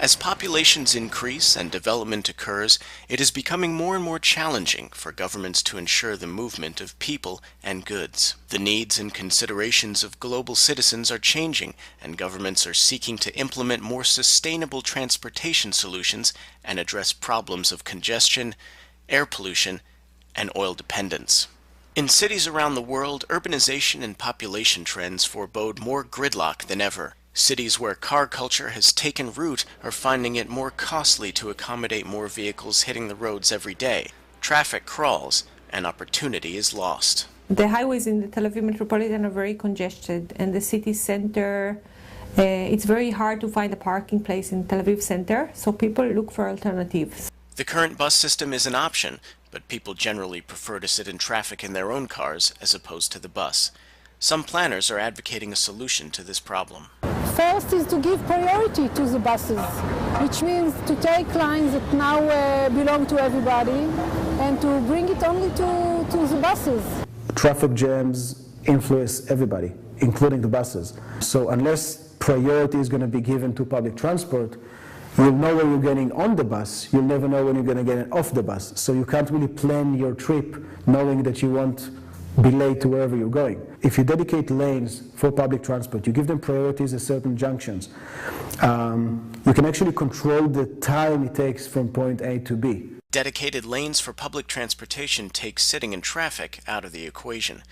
As populations increase and development occurs, it is becoming more and more challenging for governments to ensure the movement of people and goods. The needs and considerations of global citizens are changing, and governments are seeking to implement more sustainable transportation solutions and address problems of congestion, air pollution, and oil dependence. In cities around the world, urbanization and population trends forebode more gridlock than ever. Cities where car culture has taken root are finding it more costly to accommodate more vehicles hitting the roads every day. Traffic crawls, and opportunity is lost. The highways in the Tel Aviv metropolitan are very congested, and the city center, it's very hard to find a parking place in Tel Aviv center, so people look for alternatives. The current bus system is an option, but people generally prefer to sit in traffic in their own cars as opposed to the bus. Some planners are advocating a solution to this problem. First is to give priority to the buses, which means to take lines that now belong to everybody and to bring it only to the buses. Traffic jams influence everybody, including the buses. So unless priority is going to be given to public transport, you'll know when you're getting on the bus, you'll never know when you're going to get off the bus. So you can't really plan your trip knowing that you won't be late to wherever you're going. If you dedicate lanes for public transport, you give them priorities at certain junctions, you can actually control the time it takes from point A to B. Dedicated lanes for public transportation take sitting in traffic out of the equation.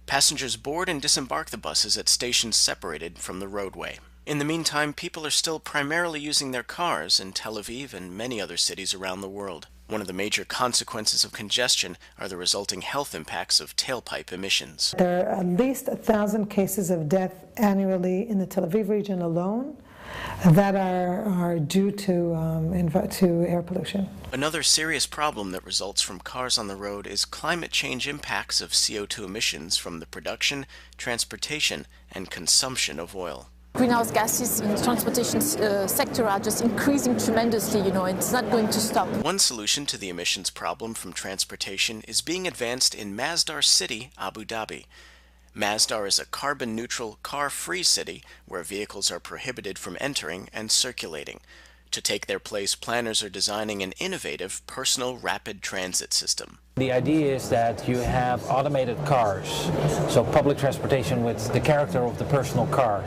Passengers board and disembark the buses at stations separated from the roadway. In the meantime, people are still primarily using their cars in Tel Aviv and many other cities around the world. One of the major consequences of congestion are the resulting health impacts of tailpipe emissions. There are at least 1,000 cases of death annually in the Tel Aviv region alone that are due to air pollution. Another serious problem that results from cars on the road is climate change impacts of CO2 emissions from the production, transportation, and consumption of oil. Greenhouse gases in the transportation sector are just increasing tremendously, it's not going to stop. One solution to the emissions problem from transportation is being advanced in Masdar City, Abu Dhabi. Masdar is a carbon-neutral, car-free city where vehicles are prohibited from entering and circulating. To take their place, planners are designing an innovative personal rapid transit system. The idea is that you have automated cars, so public transportation with the character of the personal car,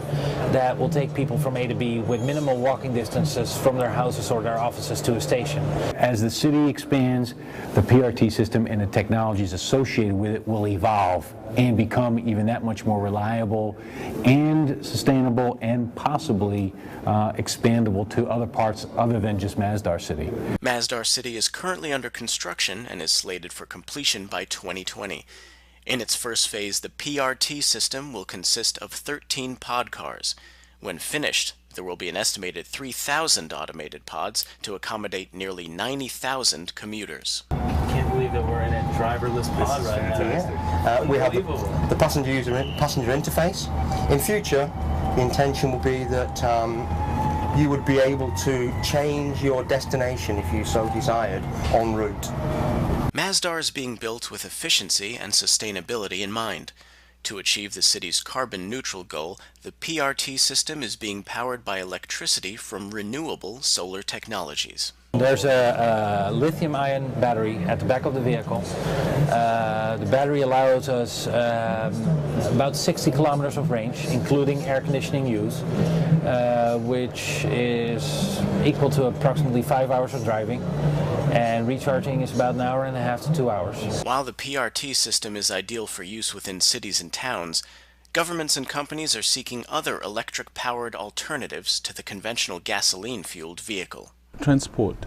that will take people from A to B with minimal walking distances from their houses or their offices to a station. As the city expands, the PRT system and the technologies associated with it will evolve and become even that much more reliable and sustainable and possibly expandable to other parts other than just Masdar City. Masdar City is currently under construction and is slated for completion by 2020. In its first phase, the PRT system will consist of 13 pod cars. When finished, there will be an estimated 3,000 automated pods to accommodate nearly 90,000 commuters. I can't believe that we're in a driverless pod right now. We have the passenger interface. In future, the intention will be that you would be able to change your destination if you so desired en route. Masdar is being built with efficiency and sustainability in mind. To achieve the city's carbon-neutral goal, the PRT system is being powered by electricity from renewable solar technologies. There's a lithium-ion battery at the back of the vehicle. The battery allows us about 60 kilometers of range, including air conditioning use, which is equal to approximately 5 hours of driving, and recharging is about an hour and a half to 2 hours. While the PRT system is ideal for use within cities and towns, governments and companies are seeking other electric-powered alternatives to the conventional gasoline-fueled vehicle. Transport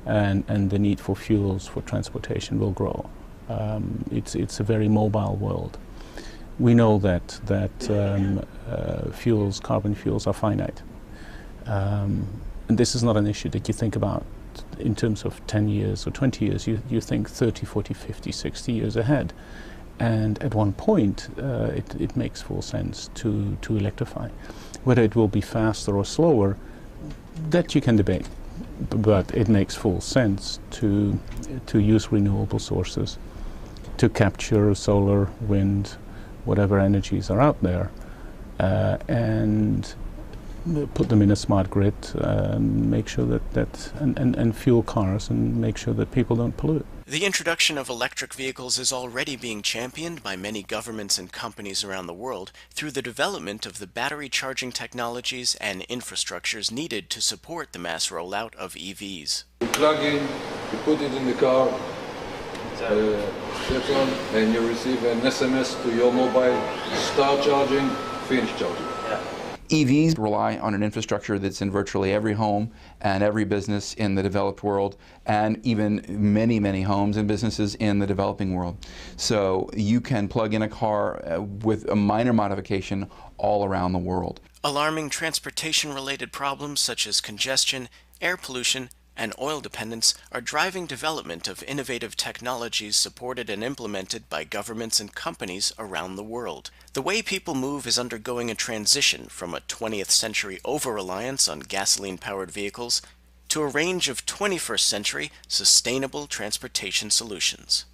and the need for fuels for transportation will grow. It's a very mobile world. We know that carbon fuels are finite. And this is not an issue that you think about in terms of 10 years or 20 years. You think 30, 40, 50, 60 years ahead. And at one point, it makes full sense to electrify. Whether it will be faster or slower, that you can debate. But it makes full sense to use renewable sources, to capture solar, wind, whatever energies are out there, and put them in a smart grid, make sure and fuel cars and make sure that people don't pollute. The introduction of electric vehicles is already being championed by many governments and companies around the world through the development of the battery charging technologies and infrastructures needed to support the mass rollout of EVs. You plug in, you put it in the car, and you receive an SMS to your mobile, start charging, finish charging. EVs rely on an infrastructure that's in virtually every home and every business in the developed world, and even many, many homes and businesses in the developing world. So you can plug in a car with a minor modification all around the world. Alarming transportation-related problems such as congestion, air pollution, and oil dependence are driving development of innovative technologies supported and implemented by governments and companies around the world. The way people move is undergoing a transition from a 20th century over-reliance on gasoline-powered vehicles to a range of 21st century sustainable transportation solutions.